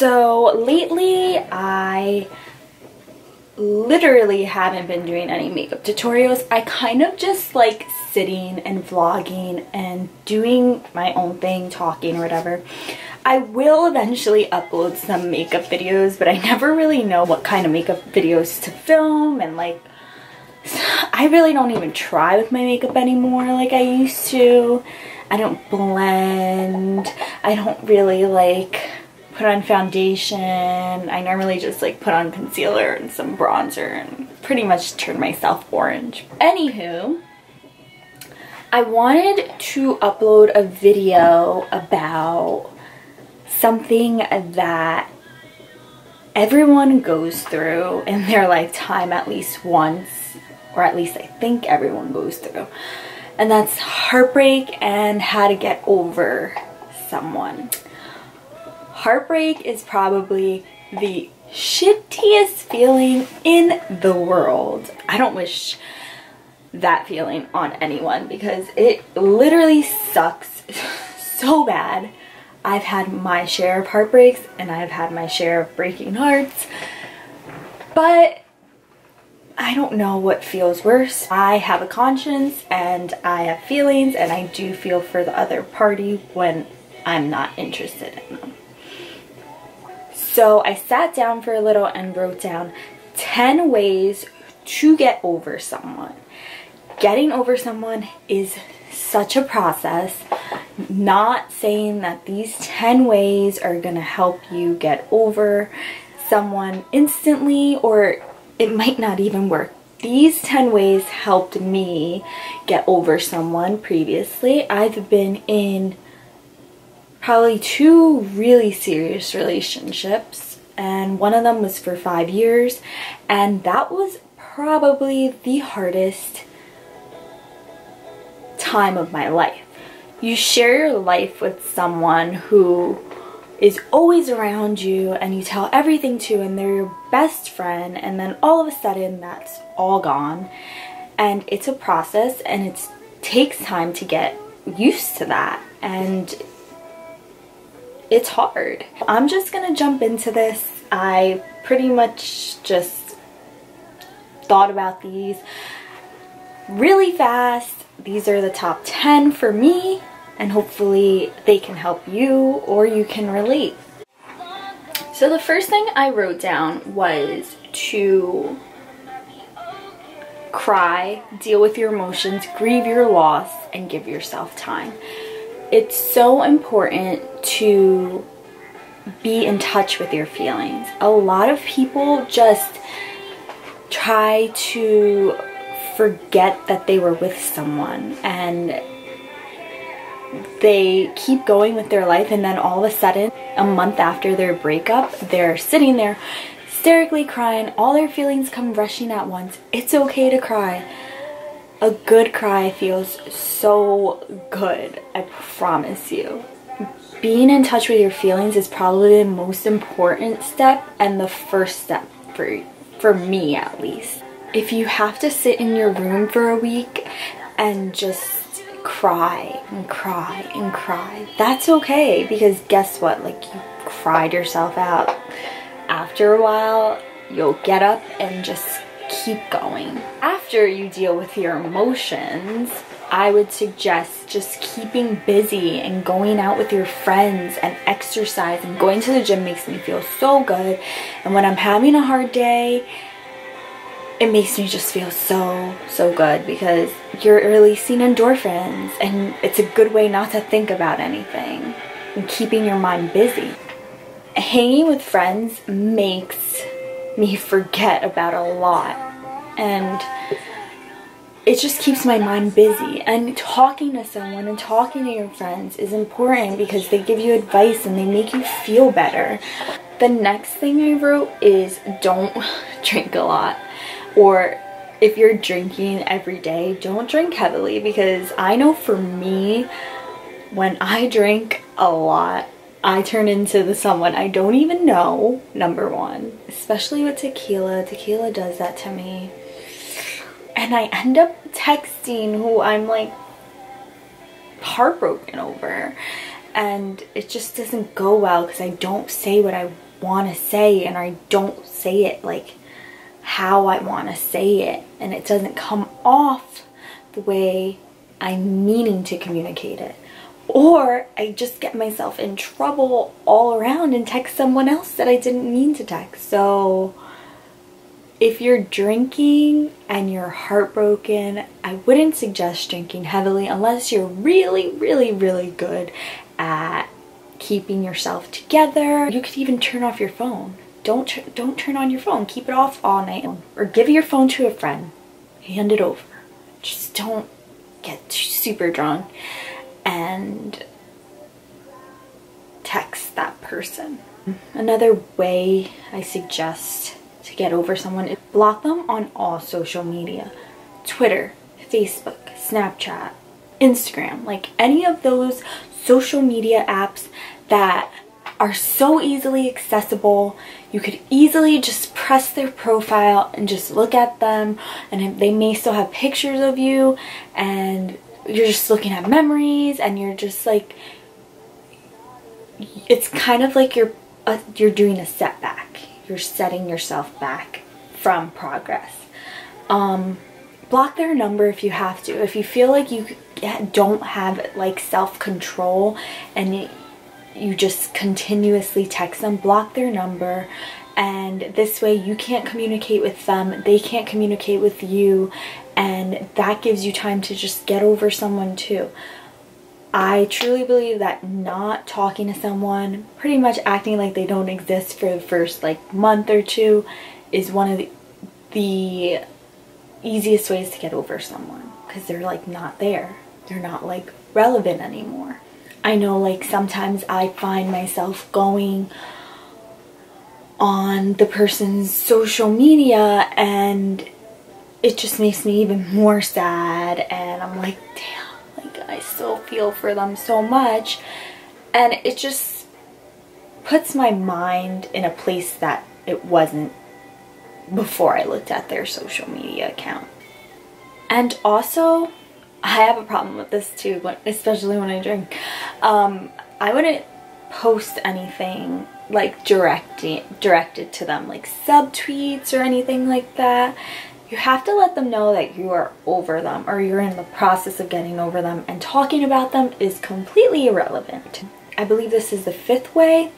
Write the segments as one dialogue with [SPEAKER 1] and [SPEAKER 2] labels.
[SPEAKER 1] So lately I literally haven't been doing any makeup tutorials. I kind of just like sitting and vlogging and doing my own thing, talking or whatever. I will eventually upload some makeup videos, but I never really know what kind of makeup videos to film, and like I really don't even try with my makeup anymore like I used to. I don't blend. I don't really like put on foundation. I normally just like put on concealer and some bronzer and pretty much turn myself orange. Anywho, I wanted to upload a video about something that everyone goes through in their lifetime at least once, or at least I think everyone goes through, and that's heartbreak and how to get over someone. Heartbreak is probably the shittiest feeling in the world. I don't wish that feeling on anyone because it literally sucks so bad. I've had my share of heartbreaks and I've had my share of breaking hearts, but I don't know what feels worse. I have a conscience and I have feelings, and I do feel for the other party when I'm not interested in them. So I sat down for a little and wrote down 10 ways to get over someone. Getting over someone is such a process. Not saying that these 10 ways are gonna help you get over someone instantly, or it might not even work. These 10 ways helped me get over someone previously. I've been in probably 2 really serious relationships, and one of them was for 5 years, and that was probably the hardest time of my life. You share your life with someone who is always around you and you tell everything to, and they're your best friend, and then all of a sudden that's all gone, and it's a process and it takes time to get used to that, and it's hard. I'm just gonna jump into this. I pretty much just thought about these really fast. These are the top 10 for me, and hopefully they can help you or you can relate. So the first thing I wrote down was to cry, deal with your emotions, grieve your loss, and give yourself time. It's so important to be in touch with your feelings. A lot of people just try to forget that they were with someone, and they keep going with their life, and then all of a sudden, a month after their breakup, they're sitting there hysterically crying. All their feelings come rushing at once. It's okay to cry. A good cry feels so good, I promise you. Being in touch with your feelings is probably the most important step, and the first step for me at least. If you have to sit in your room for a week and just cry and cry and cry, that's okay, because guess what? Like, you cried yourself out. After a while, you'll get up and just keep going. After you deal with your emotions, I would suggest just keeping busy and going out with your friends and exercise, and going to the gym makes me feel so good. And when I'm having a hard day, it makes me just feel so good, because you're releasing endorphins, and it's a good way not to think about anything and keeping your mind busy. Hanging with friends makes me forget about a lot, and it just keeps my mind busy. And talking to someone and talking to your friends is important because they give you advice and they make you feel better. The next thing I wrote is don't drink a lot. Or if you're drinking every day, don't drink heavily, because I know for me, when I drink a lot, I turn into someone I don't even know, number one. Especially with tequila. Tequila does that to me. And I end up texting who I'm like heartbroken over. And it just doesn't go well because I don't say what I want to say, and I don't say it like how I want to say it, and it doesn't come off the way I'm meaning to communicate it. Or I just get myself in trouble all around and text someone else that I didn't mean to text. So if you're drinking and you're heartbroken, I wouldn't suggest drinking heavily unless you're really, really, really good at keeping yourself together. You could even turn off your phone. Don't turn on your phone. Keep it off all night. Or give your phone to a friend. Hand it over. Just don't get super drunk and text that person. Another way I suggest to get over someone is block them on all social media. Twitter, Facebook, Snapchat, Instagram, like any of those social media apps that are so easily accessible. You could easily just press their profile and just look at them, and they may still have pictures of you, and you're just looking at memories, and you're just like, it's kind of like you're doing a setback. You're setting yourself back from progress. Block their number if you have to. If you feel like you don't have like self-control and you just continuously text them, block their number, and this way you can't communicate with them, they can't communicate with you, and that gives you time to just get over someone too. I truly believe that not talking to someone, pretty much acting like they don't exist for the first like month or two, is one of the easiest ways to get over someone, because they're like not there. They're not like relevant anymore. I know like sometimes I find myself going on the person's social media and it just makes me even more sad, and I'm like, damn, like I still feel for them so much, and it just puts my mind in a place that it wasn't before I looked at their social media account. And also, I have a problem with this too, but especially when I drink. I wouldn't post anything like directed to them, like subtweets or anything like that. You have to let them know that you are over them, or you're in the process of getting over them, and talking about them is completely irrelevant. I believe this is the 5th way.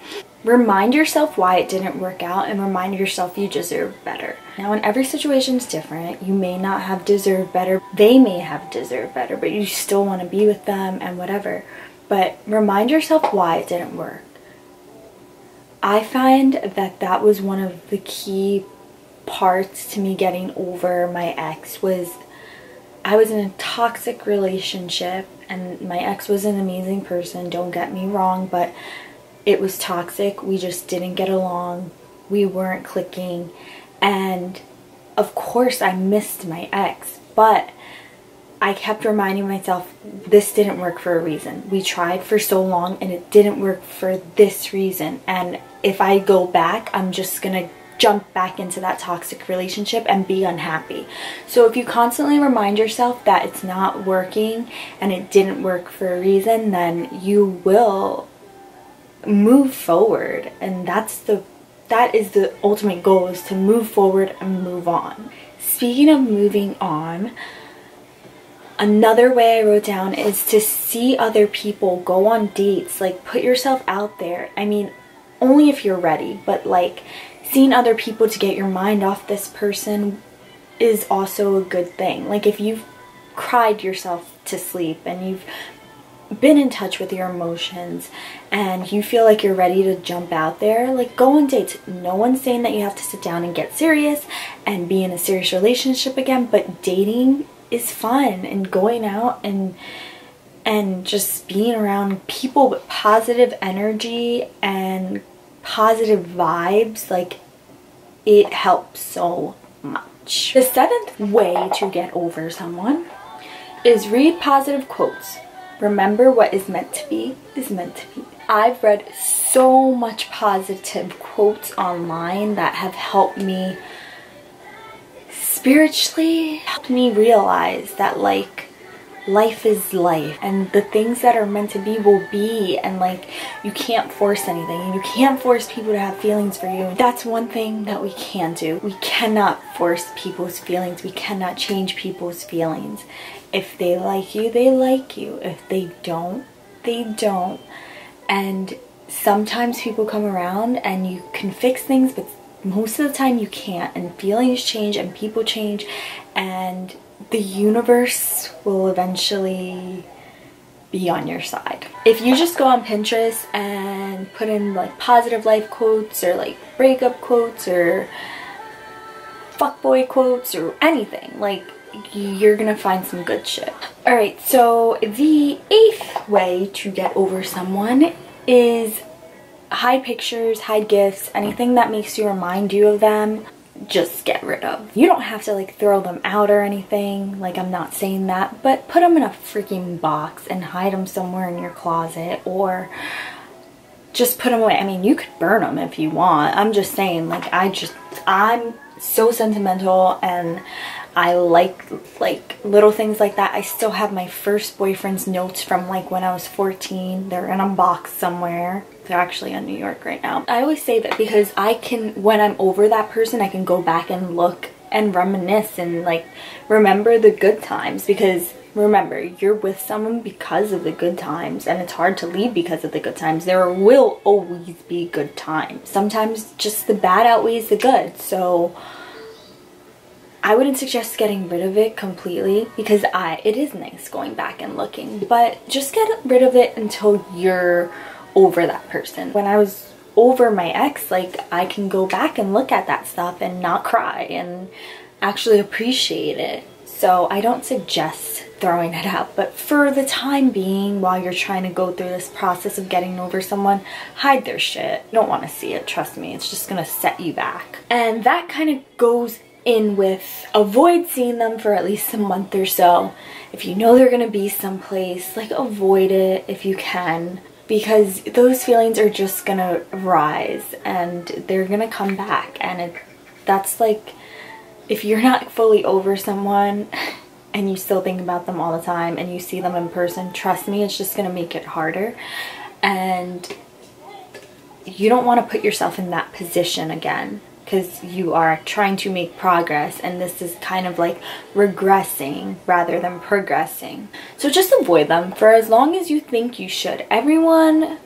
[SPEAKER 1] Remind yourself why it didn't work out, and remind yourself you deserve better. Now, in every situation is different. You may not have deserved better. They may have deserved better, but you still want to be with them and whatever. But remind yourself why it didn't work. I find that that was one of the key parts to me getting over my ex. Was I was in a toxic relationship, and my ex was an amazing person, don't get me wrong, but it was toxic. We just didn't get along. We weren't clicking. And of course I missed my ex, but I kept reminding myself, this didn't work for a reason. We tried for so long and it didn't work for this reason. And if I go back, I'm just gonna jump back into that toxic relationship and be unhappy. So if you constantly remind yourself that it's not working and it didn't work for a reason, then you will move forward, and that is the ultimate goal, is to move forward and move on. Speaking of moving on, another way I wrote down is to see other people, go on dates, like put yourself out there. I mean, only if you're ready, but like seeing other people to get your mind off this person is also a good thing. Like if you've cried yourself to sleep and you've been in touch with your emotions and you feel like you're ready to jump out there, like go on dates. No one's saying that you have to sit down and get serious and be in a serious relationship again, but dating is fun, and going out and just being around people with positive energy and positive vibes, like it helps so much. The 7th way to get over someone is read positive quotes. Remember, what is meant to be is meant to be. I've read so much positive quotes online that have helped me spiritually, helped me realize that like life is life, and the things that are meant to be will be, and like, you can't force anything, and you can't force people to have feelings for you. That's one thing that we can do. We cannot force people's feelings. We cannot change people's feelings. If they like you, they like you. If they don't, they don't. And sometimes people come around and you can fix things, but most of the time you can't, and feelings change and people change, and the universe will eventually be on your side. If you just go on Pinterest and put in like positive life quotes, or like breakup quotes, or fuckboy quotes, or anything, like, you're gonna find some good shit. Alright, so the 8th way to get over someone is hide pictures, hide gifts, anything that makes you remind you of them, just get rid of. You don't have to like throw them out or anything, like, I'm not saying that, but put them in a freaking box and hide them somewhere in your closet, or just put them away. I mean, you could burn them if you want. I'm just saying, like, I'm so sentimental, and I like little things like that. I still have my first boyfriend's notes from like when I was 14. They're in a box somewhere. They're actually in New York right now. I always say that because I can, when I'm over that person, I can go back and look and reminisce and like remember the good times, because remember, you're with someone because of the good times, and it's hard to leave because of the good times. There will always be good times. Sometimes just the bad outweighs the good. So I wouldn't suggest getting rid of it completely, because it is nice going back and looking, but just get rid of it until you're over that person. When I was over my ex, like, I can go back and look at that stuff and not cry and actually appreciate it. So I don't suggest throwing it out, but for the time being, while you're trying to go through this process of getting over someone, hide their shit. You don't want to see it, trust me. It's just gonna set you back. And that kind of goes in with avoid seeing them for at least a month or so. If you know they're gonna be someplace, like, avoid it if you can, because those feelings are just gonna rise and they're gonna come back. And that's like, if you're not fully over someone and you still think about them all the time and you see them in person, trust me, it's just gonna make it harder. And you don't want to put yourself in that position again, because you are trying to make progress, and this is kind of like regressing rather than progressing. So just avoid them for as long as you think you should. Everyone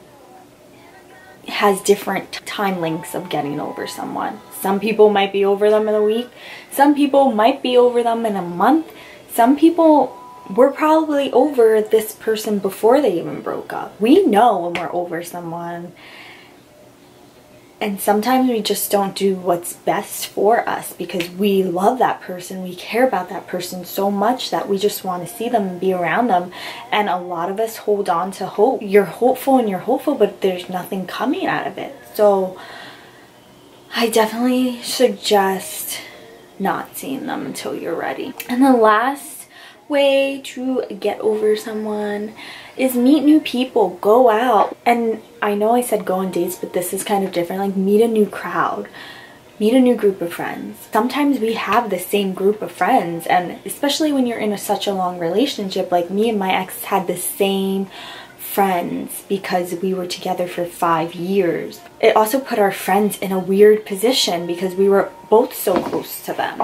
[SPEAKER 1] has different time lengths of getting over someone. Some people might be over them in a week. Some people might be over them in a month. Some people were probably over this person before they even broke up. We know when we're over someone. And sometimes we just don't do what's best for us because we love that person. We care about that person so much that we just want to see them and be around them. And a lot of us hold on to hope. You're hopeful and you're hopeful, but there's nothing coming out of it. So I definitely suggest not seeing them until you're ready. And the last way to get over someone is meet new people. Go out. And I know I said go on dates, but this is kind of different. Like, meet a new crowd, meet a new group of friends. Sometimes we have the same group of friends, and especially when you're in such a long relationship, like me and my ex had the same friends because we were together for 5 years. It also put our friends in a weird position because we were both so close to them.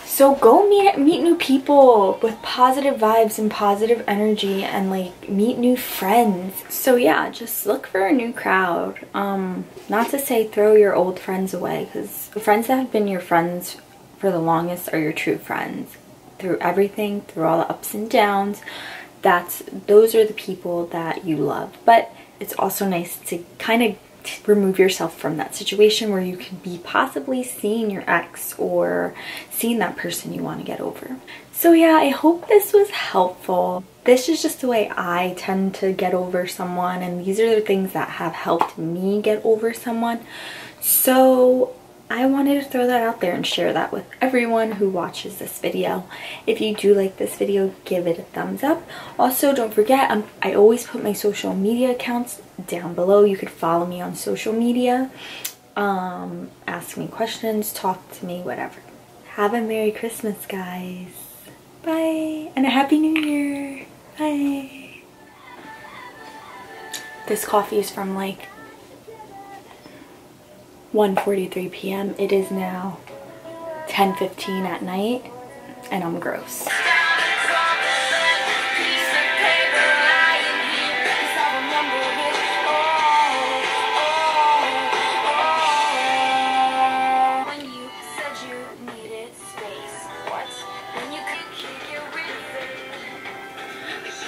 [SPEAKER 1] So go meet new people with positive vibes and positive energy, and like meet new friends. So yeah, just look for a new crowd. Not to say throw your old friends away, because the friends that have been your friends for the longest are your true friends. Through everything, through all the ups and downs, those are the people that you love. But it's also nice to kind of remove yourself from that situation where you can be possibly seeing your ex or seeing that person you want to get over. So yeah, I hope this was helpful. This is just the way I tend to get over someone, and these are the things that have helped me get over someone. So I wanted to throw that out there and share that with everyone who watches this video. If you do like this video, give it a thumbs up. Also, don't forget, I always put my social media accounts down below. You could follow me on social media, ask me questions, talk to me, whatever. Have a Merry Christmas, guys. Bye. And a Happy New Year. Bye. This coffee is from like 1:43 p.m. It is now 10:15 at night and I'm gross.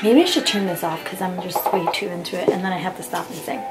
[SPEAKER 1] Maybe I should turn this off because I'm just way too into it and then I have to stop and sing.